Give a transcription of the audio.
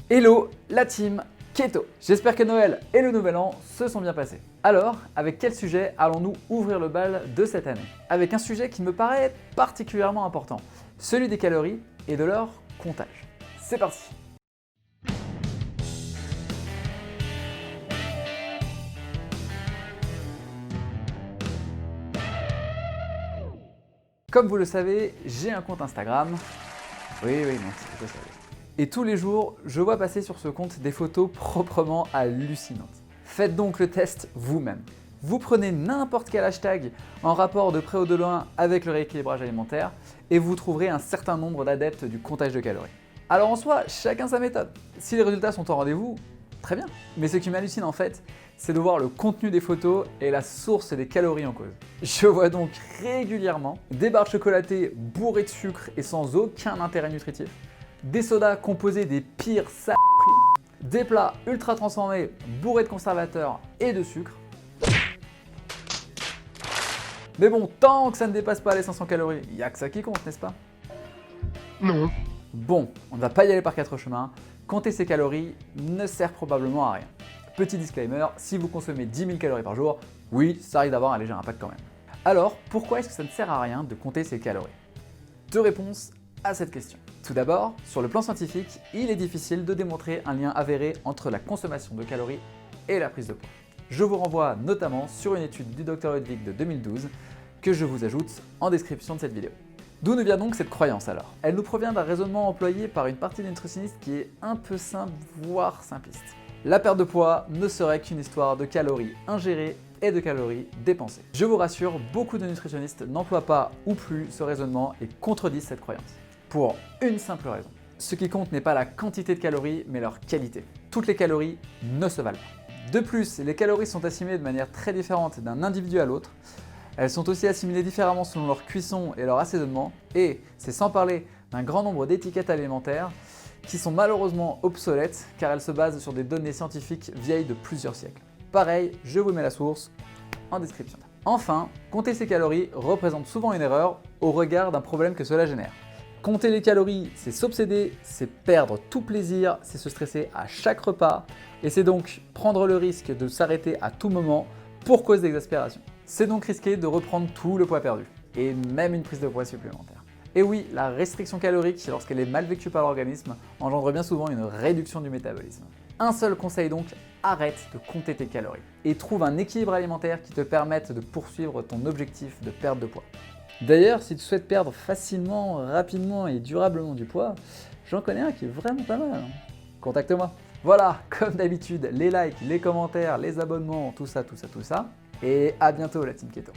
Hello la team Keto. J'espère que Noël et le Nouvel An se sont bien passés. Alors, avec quel sujet allons-nous ouvrir le bal de cette année? Avec un sujet qui me paraît particulièrement important, celui des calories et de leur comptage. C'est parti! Comme vous le savez, j'ai un compte Instagram. Oui, merci, je savais. Et tous les jours, je vois passer sur ce compte des photos proprement hallucinantes. Faites donc le test vous-même. Vous prenez n'importe quel hashtag en rapport de près ou de loin avec le rééquilibrage alimentaire et vous trouverez un certain nombre d'adeptes du comptage de calories. Alors en soi, chacun sa méthode. Si les résultats sont au rendez-vous, très bien. Mais ce qui m'hallucine en fait, c'est de voir le contenu des photos et la source des calories en cause. Je vois donc régulièrement des barres chocolatées bourrées de sucre et sans aucun intérêt nutritif, des sodas composés des pires saloperies, des plats ultra transformés bourrés de conservateurs et de sucre. Mais bon, tant que ça ne dépasse pas les 500 calories, il n'y a que ça qui compte, n'est-ce pas? Non. Bon, on ne va pas y aller par quatre chemins, compter ses calories ne sert probablement à rien. Petit disclaimer, si vous consommez 10 000 calories par jour, oui, ça arrive d'avoir un léger impact quand même. Alors, pourquoi est-ce que ça ne sert à rien de compter ses calories? Deux réponses à cette question. Tout d'abord, sur le plan scientifique, il est difficile de démontrer un lien avéré entre la consommation de calories et la prise de poids. Je vous renvoie notamment sur une étude du Dr Ludwig de 2012 que je vous ajoute en description de cette vidéo. D'où nous vient donc cette croyance alors? Elle nous provient d'un raisonnement employé par une partie des nutritionnistes qui est un peu simple, voire simpliste. La perte de poids ne serait qu'une histoire de calories ingérées et de calories dépensées. Je vous rassure, beaucoup de nutritionnistes n'emploient pas ou plus ce raisonnement et contredisent cette croyance. Pour une simple raison. Ce qui compte n'est pas la quantité de calories, mais leur qualité. Toutes les calories ne se valent pas. De plus, les calories sont assimilées de manière très différente d'un individu à l'autre. Elles sont aussi assimilées différemment selon leur cuisson et leur assaisonnement, et c'est sans parler d'un grand nombre d'étiquettes alimentaires qui sont malheureusement obsolètes car elles se basent sur des données scientifiques vieilles de plusieurs siècles. Pareil, je vous mets la source en description. Enfin, compter ses calories représente souvent une erreur au regard d'un problème que cela génère. Compter les calories, c'est s'obséder, c'est perdre tout plaisir, c'est se stresser à chaque repas, et c'est donc prendre le risque de s'arrêter à tout moment pour cause d'exaspération. C'est donc risqué de reprendre tout le poids perdu, et même une prise de poids supplémentaire. Et oui, la restriction calorique, lorsqu'elle est mal vécue par l'organisme, engendre bien souvent une réduction du métabolisme. Un seul conseil donc, arrête de compter tes calories, et trouve un équilibre alimentaire qui te permette de poursuivre ton objectif de perte de poids. D'ailleurs, si tu souhaites perdre facilement, rapidement et durablement du poids, j'en connais un qui est vraiment pas mal. Contacte-moi. Voilà, comme d'habitude, les likes, les commentaires, les abonnements, tout ça. Et à bientôt la Team Keto.